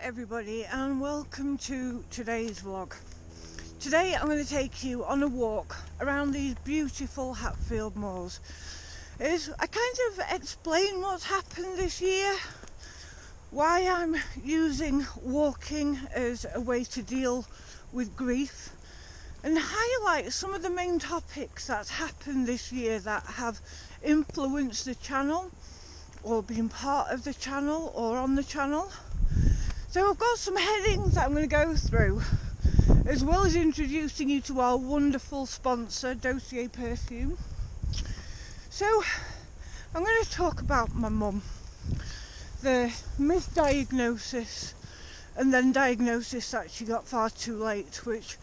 everybody, and welcome to today's vlog. Today I'm going to take you on a walk around these beautiful Hatfield Moors. I kind of explain what's happened this year, why I'm using walking as a way to deal with grief, and highlight some of the main topics that's happened this year that have influenced the channel or been part of the channel or on the channel. So I've got some headings that I'm going to go through, as well as introducing you to our wonderful sponsor, Dossier Perfume. So I'm going to talk about my mum, the misdiagnosis and then diagnosis that she got far too late, which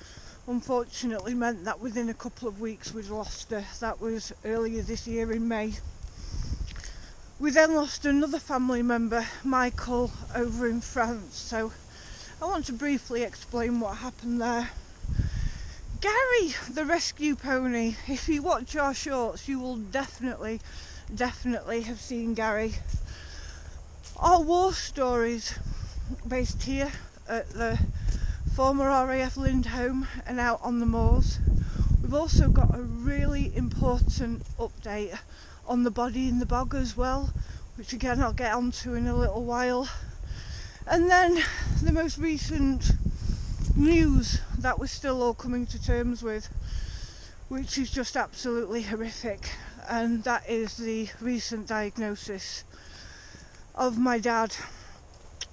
unfortunately meant that within a couple of weeks we'd lost her. That was earlier this year in May. We then lost another family member, Michael, over in France, so I want to briefly explain what happened there. Gary, the rescue pony, if you watch our shorts you will definitely have seen Gary. Our war stories based here at the former RAF Lindholme and out on the moors. We've also got a really important update on the body in the bog as well, which again I'll get onto in a little while. And then the most recent news that we're still all coming to terms with, which is just absolutely horrific, and that is the recent diagnosis of my dad.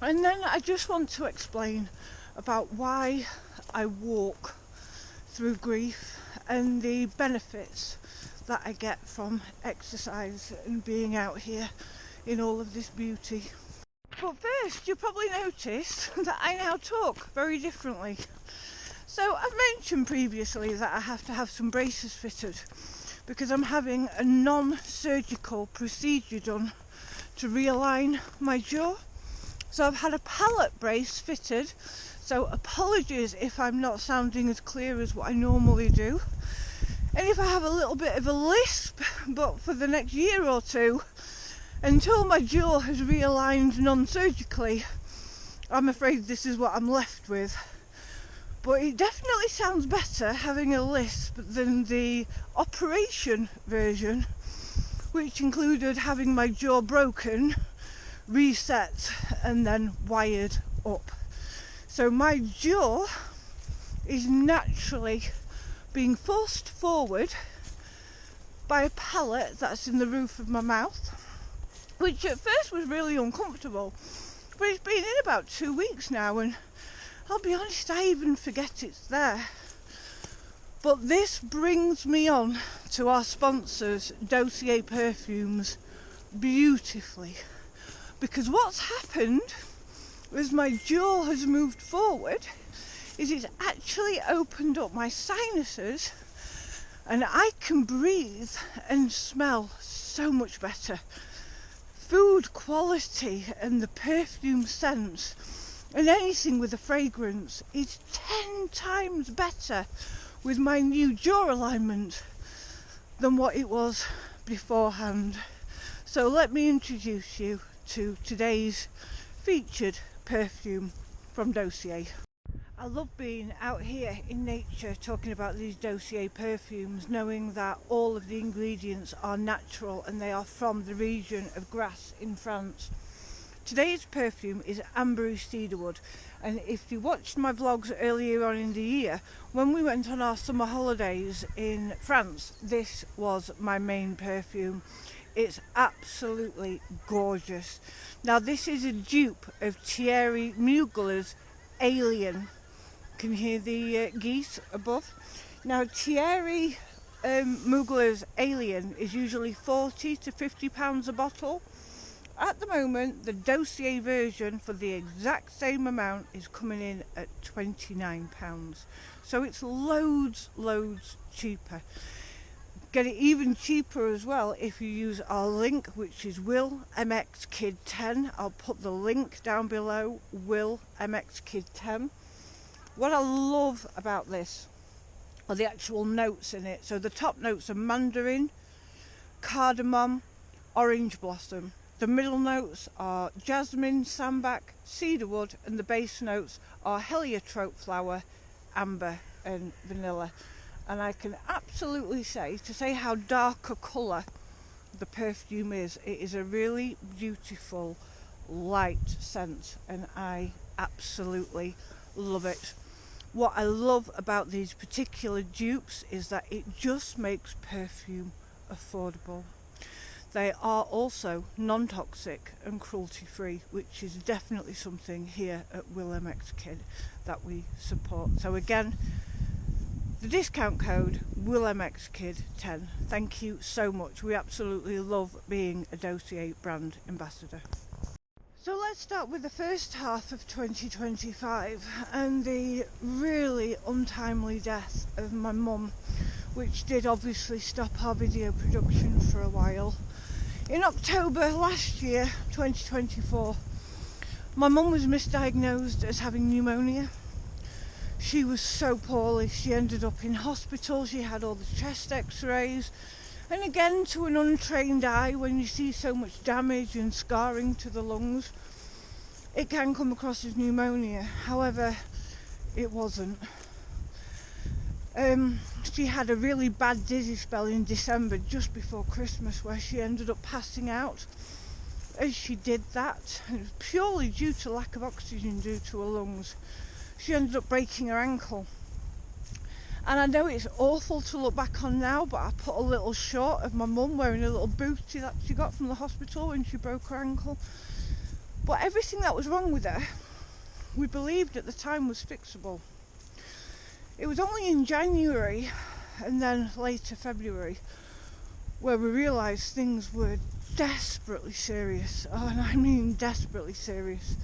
And then I just want to explain about why I walk through grief and the benefits that I get from exercise and being out here in all of this beauty. But first, you'll probably notice that I now talk very differently. So I've mentioned previously that I have to have some braces fitted because I'm having a non-surgical procedure done to realign my jaw. So I've had a palate brace fitted, so apologies if I'm not sounding as clear as what I normally do. And if I have a little bit of a lisp, but for the next year or two, until my jaw has realigned non-surgically, I'm afraid this is what I'm left with. But it definitely sounds better having a lisp than the operation version, which included having my jaw broken, reset, and then wired up. So my jaw is naturally being forced forward by a pallet that's in the roof of my mouth, which at first was really uncomfortable, but it's been in about 2 weeks now, and I'll be honest, I even forget it's there. But this brings me on to our sponsors, Dossier Perfumes, beautifully, because what's happened as my jaw has moved forward is it's actually opened up my sinuses, and I can breathe and smell so much better. Food quality and the perfume scents and anything with a fragrance is 10 times better with my new jaw alignment than what it was beforehand. So let me introduce you to today's featured perfume from Dossier. I love being out here in nature talking about these Dossier perfumes, knowing that all of the ingredients are natural and they are from the region of Grasse in France. Today's perfume is ambery cedarwood, and if you watched my vlogs earlier on in the year, when we went on our summer holidays in France, this was my main perfume. It's absolutely gorgeous. Now this is a dupe of Thierry Mugler's Alien. Can hear the geese above. Now Thierry Mugler's Alien is usually £40 to £50 a bottle. At the moment the Dossier version for the exact same amount is coming in at £29, so it's loads cheaper. Get it even cheaper as well if you use our link, which is willmxkid10. I'll put the link down below, willmxkid10. What I love about this are the actual notes in it. So the top notes are mandarin, cardamom, orange blossom. The middle notes are jasmine, sambac, cedarwood, and the base notes are heliotrope flower, amber and vanilla. And I can absolutely say, to say how dark a colour the perfume is, it is a really beautiful light scent, and I absolutely love it. What I love about these particular dupes is that it just makes perfume affordable. They are also non-toxic and cruelty-free, which is definitely something here at willmxkid that we support. So again, the discount code willmxkid10. Thank you so much. We absolutely love being a Dossier brand ambassador. So let's start with the first half of 2025 and the really untimely death of my mum, which did obviously stop our video production for a while. In October last year, 2024, my mum was misdiagnosed as having pneumonia. She was so poorly, she ended up in hospital. She had all the chest x-rays, and again, to an untrained eye, when you see so much damage and scarring to the lungs, it can come across as pneumonia. However, it wasn't. She had a really bad dizzy spell in December, just before Christmas, where she ended up passing out as she did that. And it was purely due to lack of oxygen due to her lungs. She ended up breaking her ankle. And I know it's awful to look back on now, but I put a little shot of my mum wearing a little bootie that she got from the hospital when she broke her ankle. But everything that was wrong with her, we believed at the time, was fixable. It was only in January and then later February where we realised things were desperately serious. Oh, and I mean desperately serious.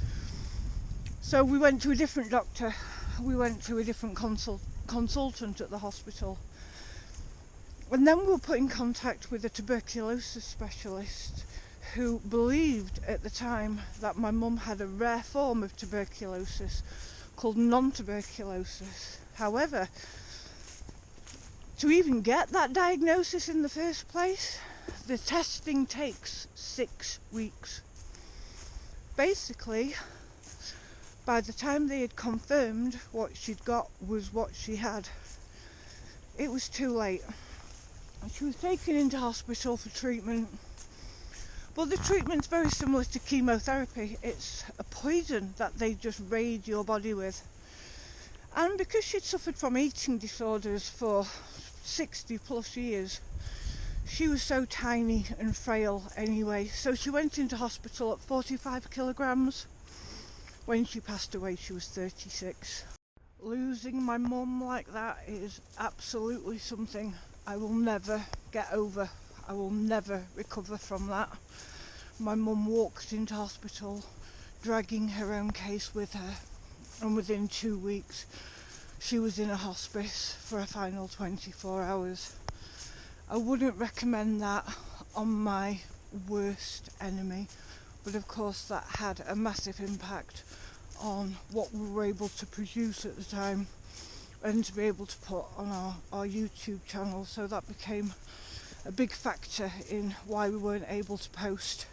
So we went to a different doctor. We went to a different consultant at the hospital. And then we were put in contact with a tuberculosis specialist who believed at the time that my mum had a rare form of tuberculosis called non-tuberculosis. However, to even get that diagnosis in the first place, the testing takes 6 weeks. Basically, by the time they had confirmed what she'd got was what she had, it was too late. She was taken into hospital for treatment. But the treatment's very similar to chemotherapy. It's a poison that they just raid your body with. And because she'd suffered from eating disorders for 60 plus years, she was so tiny and frail anyway. So she went into hospital at 45 kilograms. When she passed away, she was 36. Losing my mum like that is absolutely something I will never get over. I will never recover from that. My mum walked into hospital dragging her own case with her, and within 2 weeks she was in a hospice for a final 24 hours. I wouldn't recommend that on my worst enemy, but of course that had a massive impact on what we were able to produce at the time and to be able to put on our YouTube channel. So that became a big factor in why we weren't able to post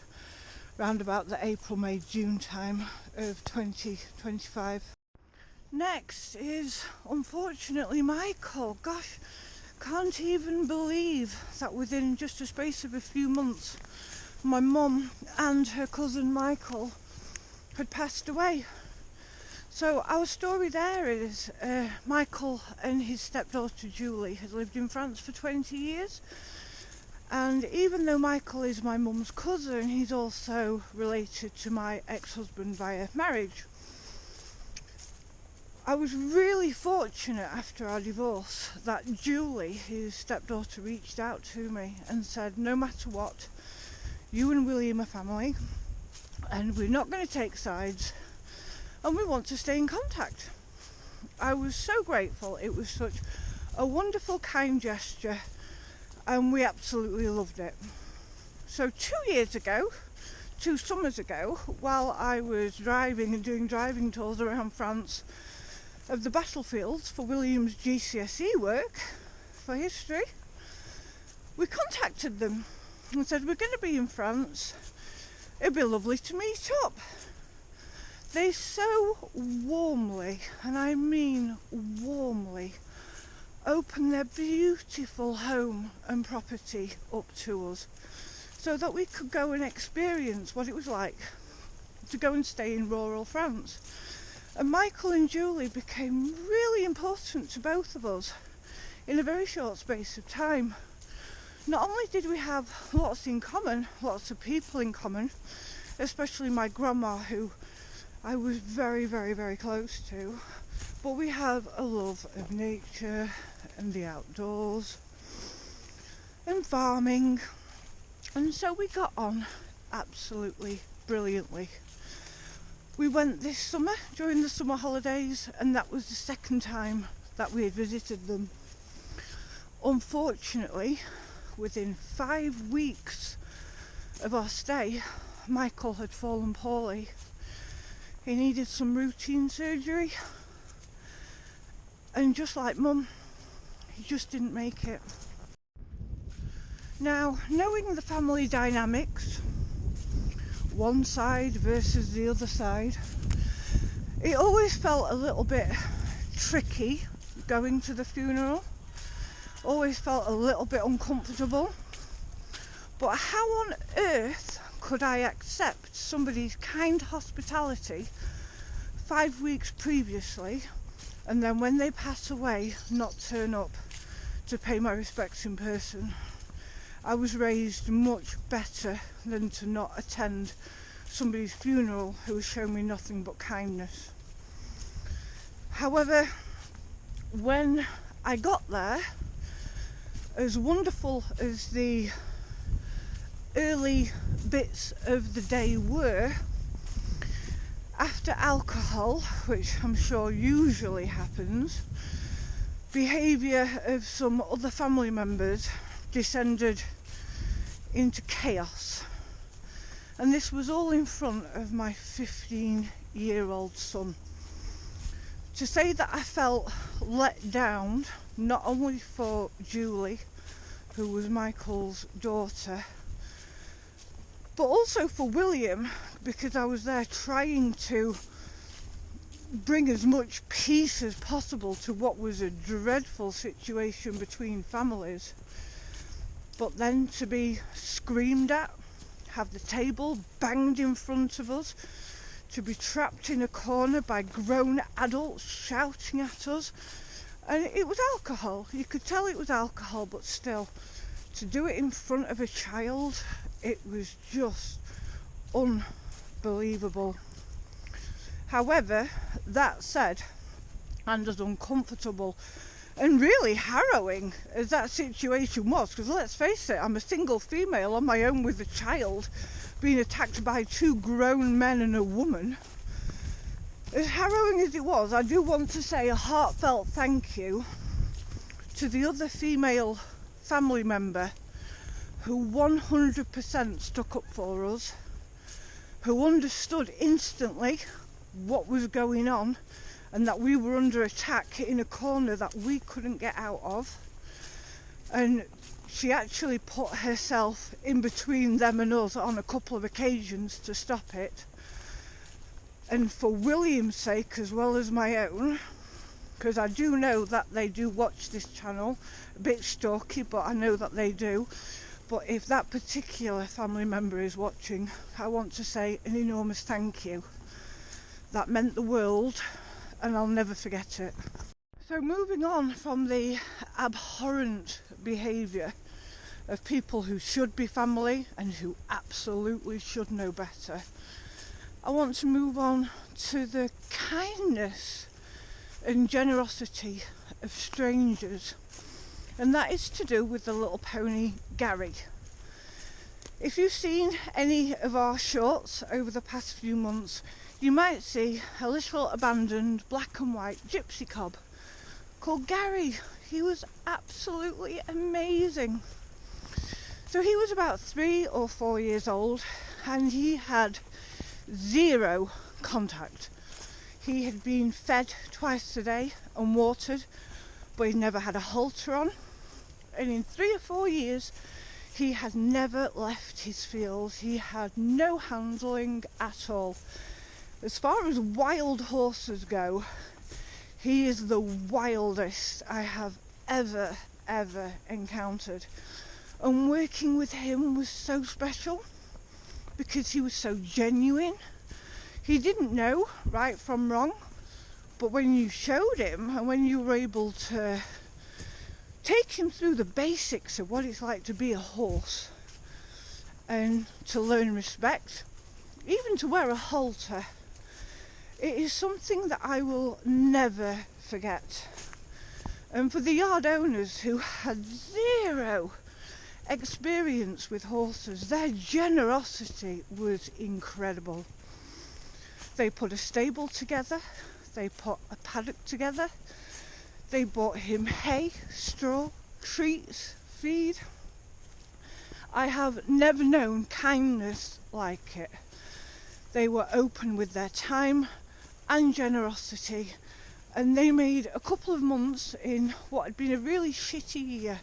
round about the April, May, June time of 2025. Next is, unfortunately, Michael. Gosh, can't even believe that within just a space of a few months, my mum and her cousin Michael had passed away. So our story there is Michael and his stepdaughter Julie had lived in France for 20 years. And even though Michael is my mum's cousin, he's also related to my ex-husband via marriage. I was really fortunate after our divorce that Julie, his stepdaughter, reached out to me and said, no matter what, you and William are family and we're not going to take sides and we want to stay in contact. I was so grateful. It was such a wonderful, kind gesture, and we absolutely loved it. So 2 years ago, 2 summers ago, while I was driving and doing driving tours around France of the battlefields for William's GCSE work for history, we contacted them and said, we're going to be in France. it'd be lovely to meet up. They so warmly, and I mean warmly, opened their beautiful home and property up to us so that we could go and experience what it was like to go and stay in rural France. And Michael and Julie became really important to both of us in a very short space of time. Not only did we have lots in common, lots of people in common, especially my grandma, who I was very, very, very close to, but we have a love of nature and the outdoors and farming, and so we got on absolutely brilliantly. We went this summer during the summer holidays, and that was the second time that we had visited them. Unfortunately, within 5 weeks of our stay, Michael had fallen poorly. He needed some routine surgery, and just like Mum, he just didn't make it. Now, knowing the family dynamics, one side versus the other side, it always felt a little bit tricky going to the funeral. Always felt a little bit uncomfortable. But how on earth could I accept somebody's kind hospitality 5 weeks previously, and then when they pass away not turn up to pay my respects in person? I was raised much better than to not attend somebody's funeral who has shown me nothing but kindness. However, when I got there, as wonderful as the early bits of the day were, after alcohol, which I'm sure usually happens, behaviour of some other family members descended into chaos, and this was all in front of my 15-year-old son. To say that I felt let down, not only for Julie, who was Michael's daughter, but also for William, because I was there trying to bring as much peace as possible to what was a dreadful situation between families. But then to be screamed at, have the table banged in front of us, to be trapped in a corner by grown adults shouting at us. And it was alcohol. You could tell it was alcohol, but still, to do it in front of a child, it was just unbelievable. However, that said, and as uncomfortable and really harrowing as that situation was, because let's face it, I'm a single female on my own with a child, being attacked by 2 grown men and a woman. As harrowing as it was, I do want to say a heartfelt thank you to the other female family member who 100% stuck up for us, who understood instantly what was going on and that we were under attack in a corner that we couldn't get out of. And she actually put herself in between them and us on a couple of occasions to stop it. And for William's sake as well as my own, because I do know that they do watch this channel, a bit stalky, but I know that they do. But if that particular family member is watching, I want to say an enormous thank you. That meant the world, and I'll never forget it. So moving on from the abhorrent behaviour of people who should be family and who absolutely should know better, I want to move on to the kindness and generosity of strangers, and that is to do with the little pony Gary. If you've seen any of our shorts over the past few months, you might see a little abandoned black and white gypsy cob called Gary. He was absolutely amazing. So he was about 3 or 4 years old, and he had 0 contact. He had been fed twice a day and watered, but he never had a halter on. And in 3 or 4 years, He had never left his fields. He had no handling at all. As far as wild horses go, he is the wildest I have ever encountered. And working with him was so special because he was so genuine. He didn't know right from wrong, but when you showed him and when you were able to take him through the basics of what it's like to be a horse and to learn respect, even to wear a halter, it is something that I will never forget. And for the yard owners who had zero experience with horses, their generosity was incredible. They put a stable together, they put a paddock together, they bought him hay, straw, treats, feed. I have never known kindness like it. They were open with their time and generosity, and they made a couple of months in what had been a really shitty year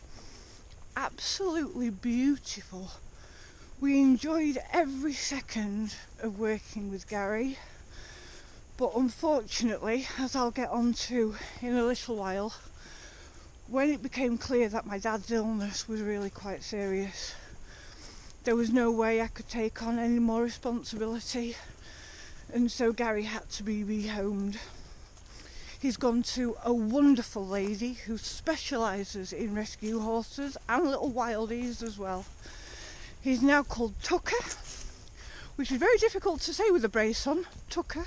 absolutely beautiful. We enjoyed every second of working with Gary, but unfortunately, as I'll get on to in a little while, when it became clear that my dad's illness was really quite serious, there was no way I could take on any more responsibility, and so Gary had to be rehomed. He's gone to a wonderful lady who specialises in rescue horses and little wildies as well. He's now called Tucker, which is very difficult to say with a brace on, Tucker.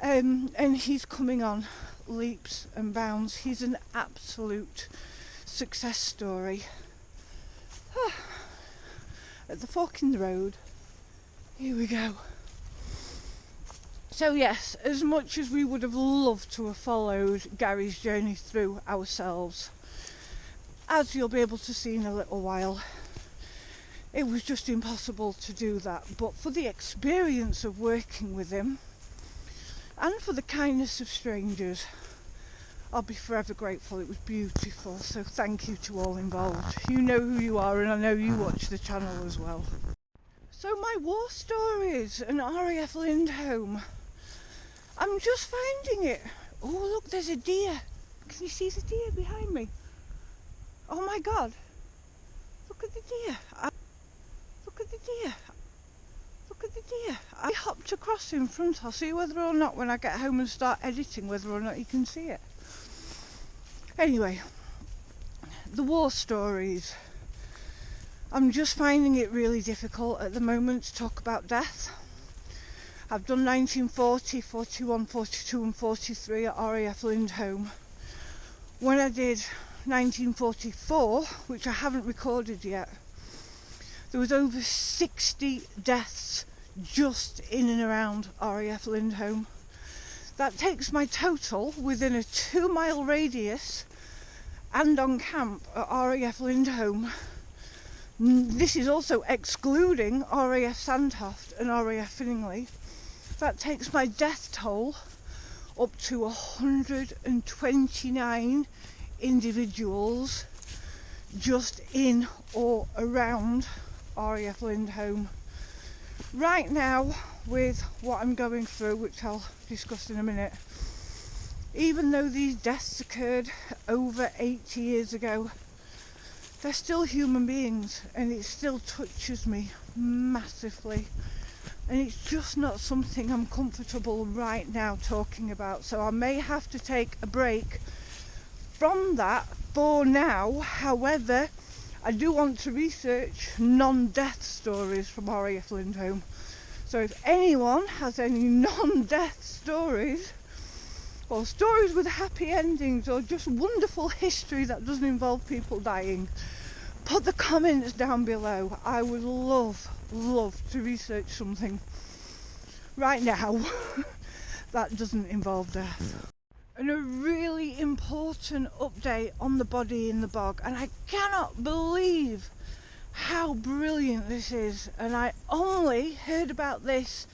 And he's coming on leaps and bounds. He's an absolute success story. At the fork in the road, here we go. So yes, as much as we would have loved to have followed Gary's journey through ourselves, as you'll be able to see in a little while, it was just impossible to do that. But for the experience of working with him, and for the kindness of strangers, I'll be forever grateful. It was beautiful, so thank you to all involved. You know who you are, and I know you watch the channel as well. So my war stories and RAF Lindholme, I'm just finding it. Oh look, there's a deer. Can you see the deer behind me? Oh my god, look at the deer. Look at the deer. Look at the deer. I hopped across in front. I'll see whether or not when I get home and start editing, whether or not you can see it. Anyway, the war stories. I'm just finding it really difficult at the moment to talk about death. I've done 1940, 41, 42 and 43 at RAF Lindholme. When I did 1944, which I haven't recorded yet, there was over 60 deaths just in and around RAF Lindholme. That takes my total within a 2-mile radius and on camp at RAF Lindholme. This is also excluding RAF Sandhoft and RAF Finningley. That takes my death toll up to 129 individuals just in or around RAF Lindholme. Right now, with what I'm going through, which I'll discuss in a minute, even though these deaths occurred over 80 years ago, they're still human beings, and it still touches me massively, and it's just not something I'm comfortable right now talking about, so I may have to take a break from that for now. However, I do want to research non-death stories from RAF Lindholme, so if anyone has any non-death stories, or stories with happy endings, or just wonderful history that doesn't involve people dying, put the comments down below. I would love to research something right now that doesn't involve death. And a really important update on the body in the bog, and I cannot believe how brilliant this is, and I only heard about this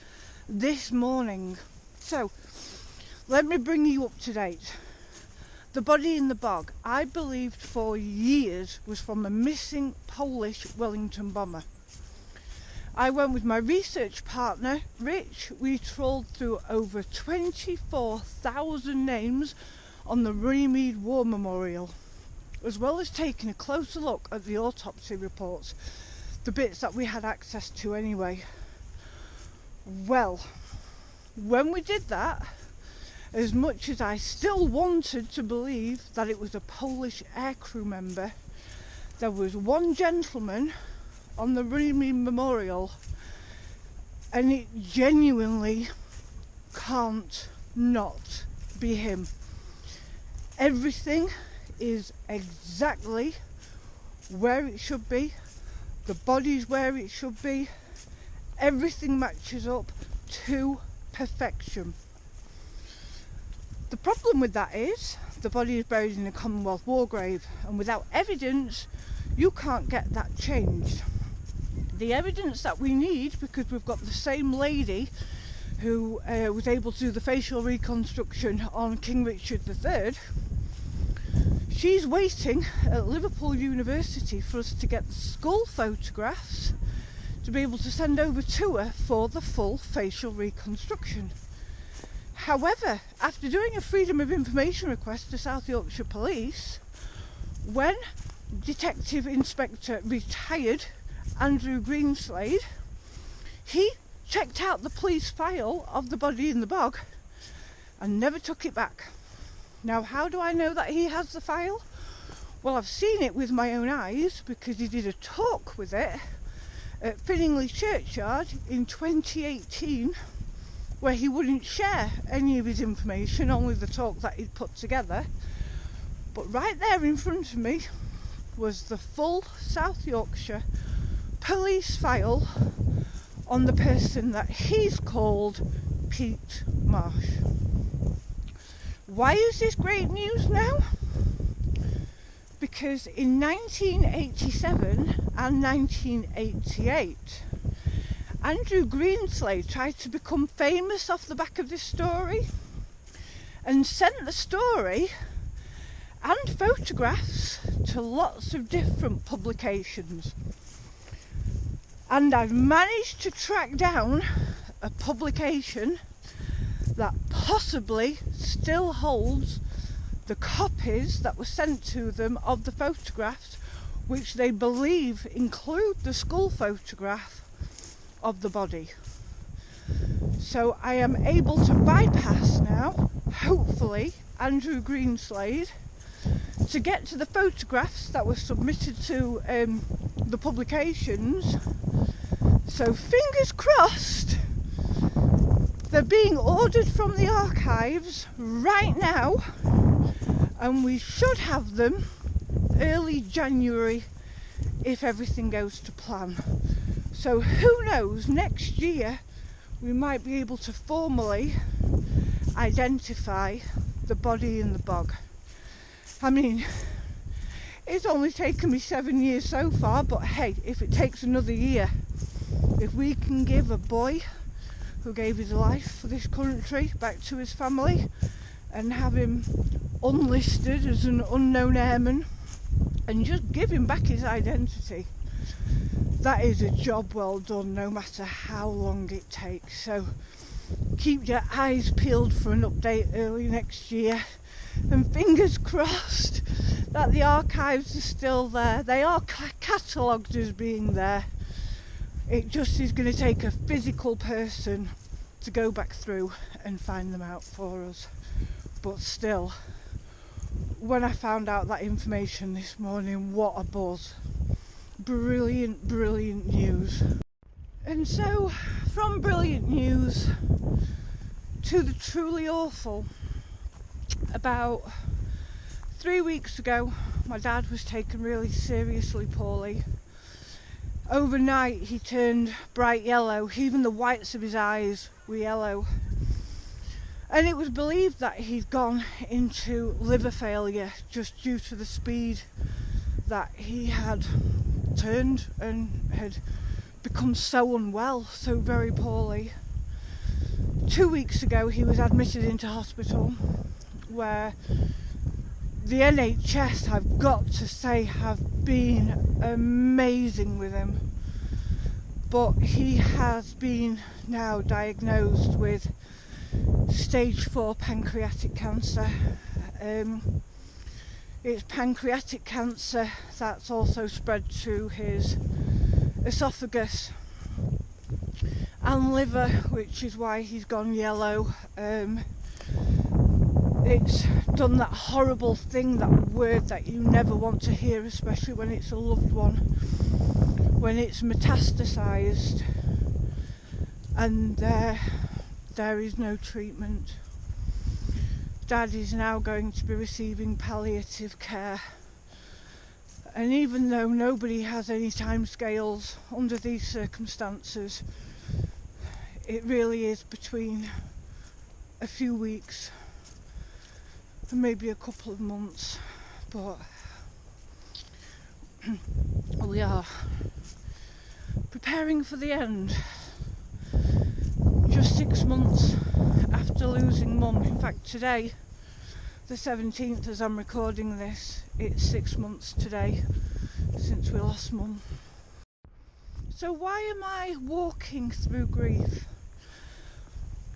morning. So let me bring you up to date. The body in the bog, I believed for years, was from a missing Polish Wellington bomber. I went with my research partner, Rich. We trawled through over 24,000 names on the Runnymede War Memorial, as well as taking a closer look at the autopsy reports, the bits that we had access to anyway. Well, when we did that, as much as I still wanted to believe that it was a Polish aircrew member, there was one gentleman on the Runnymede Memorial, and it genuinely can't not be him. Everything is exactly where it should be, the body's where it should be, everything matches up to perfection. The problem with that is the body is buried in a Commonwealth war grave, and without evidence you can't get that changed. The evidence that we need, because we've got the same lady who was able to do the facial reconstruction on King Richard III, she's waiting at Liverpool University for us to get the skull photographs to be able to send over to her for the full facial reconstruction. However, after doing a Freedom of Information request to South Yorkshire Police, when Detective Inspector retired Andrew Greenslade, he checked out the police file of the body in the bog and never took it back. Now, how do I know that he has the file? Well, I've seen it with my own eyes because he did a talk with it at Finningley Churchyard in 2018, where he wouldn't share any of his information, only the talk that he'd put together. But right there in front of me was the full South Yorkshire police file on the person that he's called Pete Marsh. Why is this great news now? Because in 1987 and 1988, Andrew Greenslade tried to become famous off the back of this story and sent the story and photographs to lots of different publications. And I've managed to track down a publication that possibly still holds the copies that were sent to them of the photographs, which they believe include the skull photograph of the body. So I am able to bypass now, hopefully, Andrew Greenslade to get to the photographs that were submitted to the publications. So fingers crossed, they're being ordered from the archives right now, and we should have them early January if everything goes to plan. So who knows, next year we might be able to formally identify the body in the bog. I mean, it's only taken me 7 years so far, but hey, if it takes another year, if we can give a boy who gave his life for this country back to his family and have him unlisted as an unknown airman and just give him back his identity, that is a job well done, no matter how long it takes. So keep your eyes peeled for an update early next year, and fingers crossed that the archives are still there. They are catalogued as being there. It just is going to take a physical person to go back through and find them out for us. But still, when I found out that information this morning, what a buzz. Brilliant, brilliant news. And so, from brilliant news to the truly awful. About 3 weeks ago, my dad was taken really seriously poorly. Overnight he turned bright yellow, even the whites of his eyes were yellow. And it was believed that he'd gone into liver failure just due to the speed that he had turned and had become so unwell, so very poorly. 2 weeks ago he was admitted into hospital, where the NHS, I've got to say, have been amazing with him. But he has been now diagnosed with stage 4 pancreatic cancer. It's pancreatic cancer that's also spread to his esophagus and liver, which is why he's gone yellow. It's done that horrible thing, that word that you never want to hear, especially when it's a loved one, when it's metastasized and there is no treatment. Dad is now going to be receiving palliative care, and even though nobody has any time scales under these circumstances, it really is between a few weeks and maybe a couple of months, but we are preparing for the end. Just 6 months after losing Mum. In fact, today, the 17th, as I'm recording this, it's 6 months today since we lost Mum. So why am I walking through grief?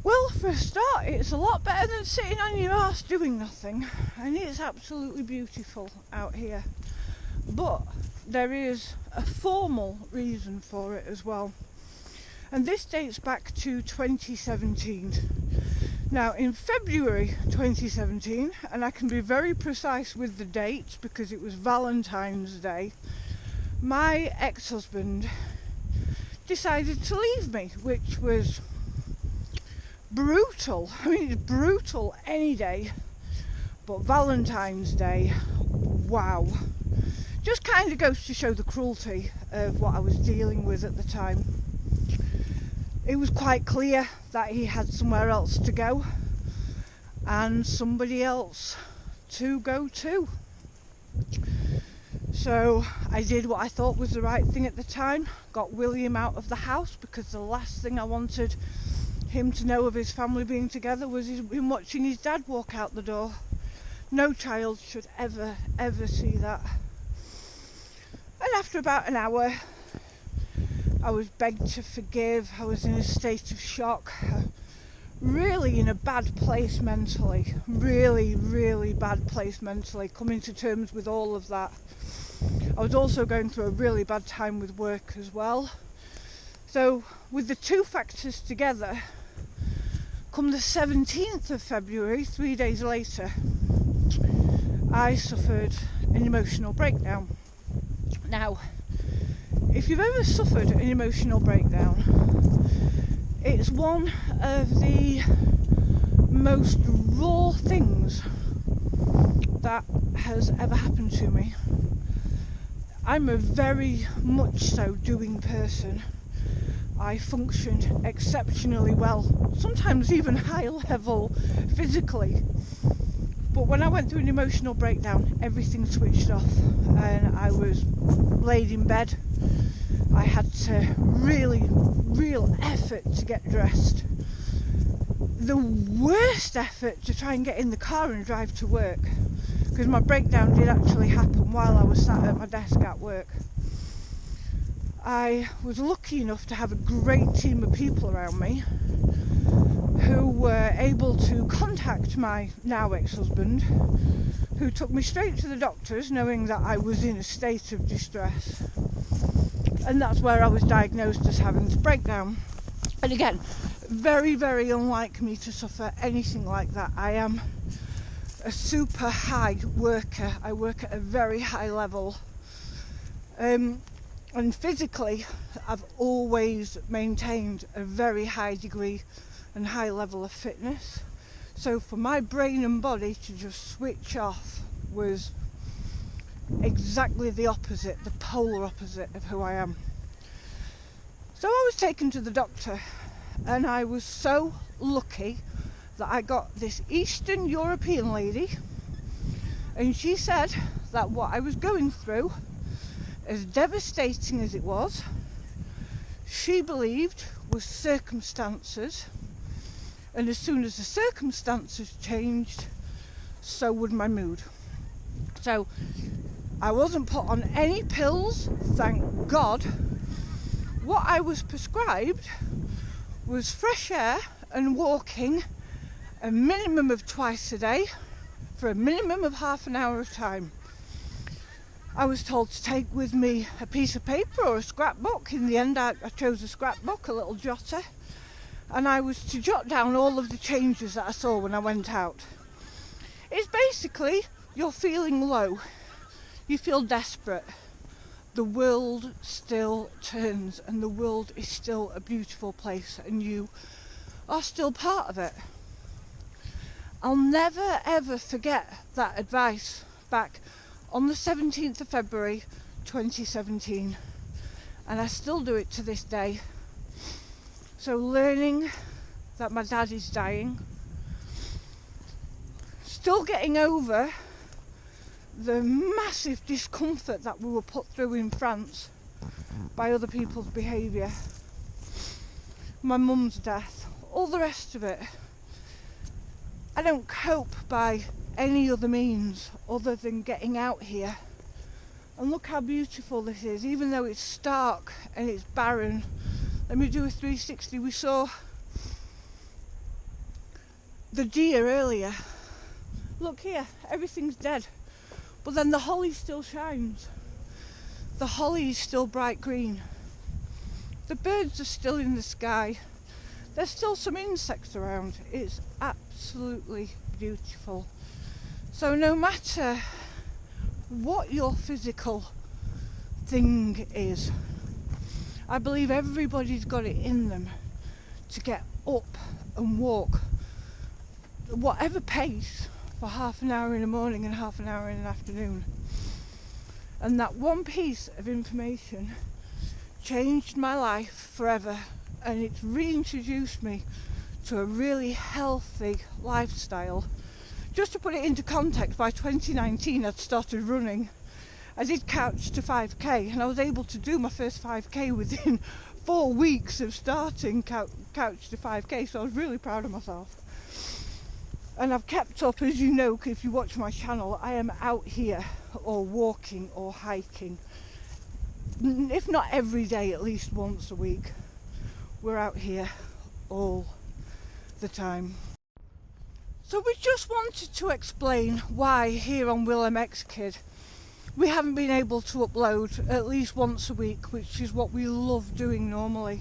Well, for a start, it's a lot better than sitting on your arse doing nothing, and it's absolutely beautiful out here. But there is a formal reason for it as well, and this dates back to 2017. Now, in February 2017, and I can be very precise with the date because it was Valentine's Day, my ex-husband decided to leave me, which was brutal. I mean, it's brutal any day, but Valentine's Day, wow. Just kind of goes to show the cruelty of what I was dealing with at the time. It was quite clear that he had somewhere else to go and somebody else to go to. So I did what I thought was the right thing at the time, got William out of the house, because the last thing I wanted him to know of his family being together was him watching his dad walk out the door. No child should ever see that. And after about an hour, I was begged to forgive. I was in a state of shock, really in a bad place mentally, really bad place mentally, coming to terms with all of that. I was also going through a really bad time with work as well. So with the two factors together, come the 17th of February, 3 days later, I suffered an emotional breakdown. Now, if you've ever suffered an emotional breakdown, it's one of the most raw things that has ever happened to me. I'm a very much so doing person. I functioned exceptionally well, sometimes even high level physically. But when I went through an emotional breakdown, everything switched off and I was laid in bed. I had to real effort to get dressed. The worst effort to try and get in the car and drive to work, because my breakdown did actually happen while I was sat at my desk at work. I was lucky enough to have a great team of people around me who were able to contact my now ex-husband, who took me straight to the doctors knowing that I was in a state of distress. And that's where I was diagnosed as having this breakdown. And again, very unlike me to suffer anything like that. I am a super high worker. I work at a very high level. And physically, I've always maintained a very high degree and high level of fitness. So for my brain and body to just switch off was exactly the opposite, the polar opposite of who I am. So I was taken to the doctor, and I was so lucky that I got this Eastern European lady, and she said that what I was going through, as devastating as it was, she believed was circumstances, and as soon as the circumstances changed, so would my mood. So I wasn't put on any pills, thank God. What I was prescribed was fresh air and walking a minimum of twice a day for a minimum of half an hour of time. I was told to take with me a piece of paper or a scrapbook. In the end I chose a scrapbook, a little jotter, and I was to jot down all of the changes that I saw when I went out. It's basically, you're feeling low, you feel desperate, the world still turns and the world is still a beautiful place and you are still part of it. I'll never ever forget that advice back on the 17th of February 2017, and I still do it to this day. So learning that my dad is dying, still getting over the massive discomfort that we were put through in France by other people's behaviour, my mum's death, all the rest of it. I don't cope by any other means other than getting out here. And look how beautiful this is, even though it's stark and it's barren. Let me do a 360. We saw the deer earlier. Look here, everything's dead, but then the holly still shines. The holly is still bright green. The birds are still in the sky. There's still some insects around. It's absolutely beautiful. So no matter what your physical thing is, I believe everybody's got it in them to get up and walk whatever pace for half an hour in the morning and half an hour in the afternoon. And that one piece of information changed my life forever, and it's reintroduced me to a really healthy lifestyle. Just to put it into context, by 2019 I'd started running. I did couch to 5k and I was able to do my first 5k within 4 weeks of starting couch to 5k, so I was really proud of myself. And I've kept up, as you know, if you watch my channel, I am out here or walking or hiking, if not every day, at least once a week. We're out here all the time. So we just wanted to explain why here on willmxkid we haven't been able to upload at least once a week, which is what we love doing normally.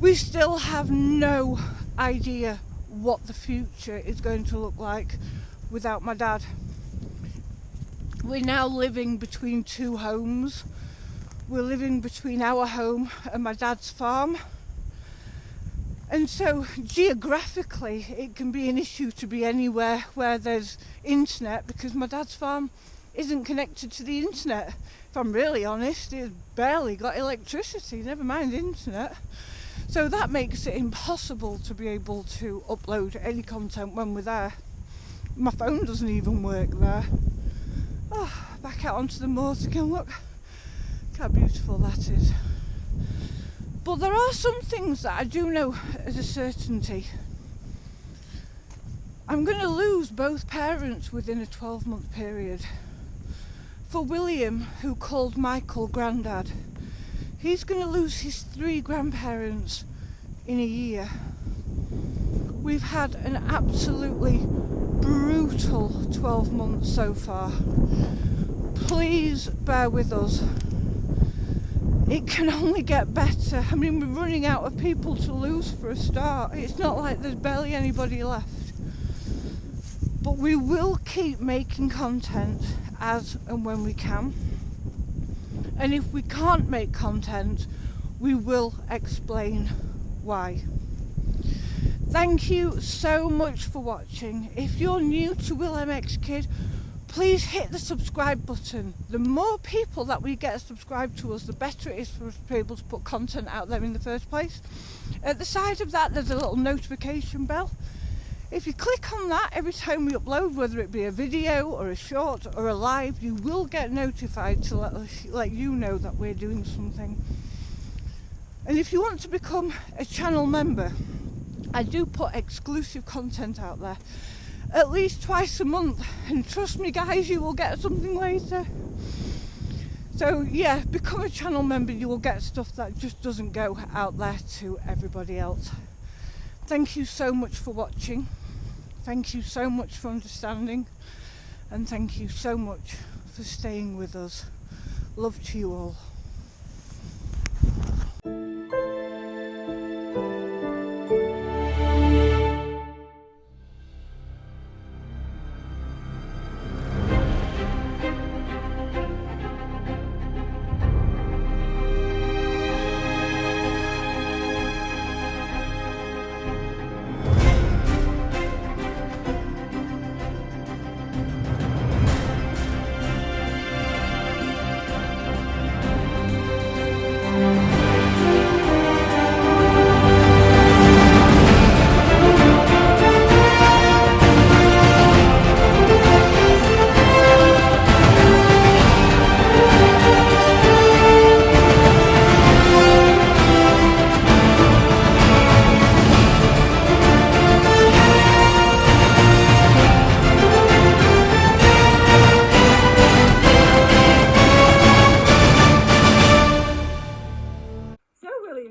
We still have no idea what the future is going to look like without my dad. We're now living between two homes. We're living between our home and my dad's farm. And so geographically it can be an issue to be anywhere where there's internet, because my dad's farm isn't connected to the internet. If I'm really honest, it's barely got electricity, never mind internet. So that makes it impossible to be able to upload any content when we're there. My phone doesn't even work there. Oh, back out onto the moors again, look how beautiful that is. But there are some things that I do know as a certainty. I'm going to lose both parents within a 12-month period. For William, who called Michael granddad, he's going to lose his 3 grandparents in a year. We've had an absolutely brutal 12 months so far. Please bear with us. It can only get better. I mean, we're running out of people to lose for a start. It's not like there's barely anybody left. But we will keep making content as and when we can. And if we can't make content, we will explain why. Thank you so much for watching. If you're new to willmxkid, please hit the subscribe button. The more people that we get subscribed to us, the better it is for us to be able to put content out there in the first place. At the side of that, there's a little notification bell. If you click on that, every time we upload, whether it be a video or a short or a live, you will get notified to let you know that we're doing something. And if you want to become a channel member, I do put exclusive content out there. at least twice a month, and trust me guys, you will get something later. So yeah, become a channel member, you will get stuff that just doesn't go out there to everybody else. Thank you so much for watching, thank you so much for understanding, and thank you so much for staying with us. Love to you all.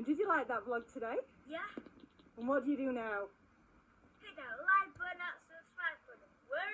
Did you like that vlog today? Yeah. And what do you do now? Hit that like button, subscribe button. We're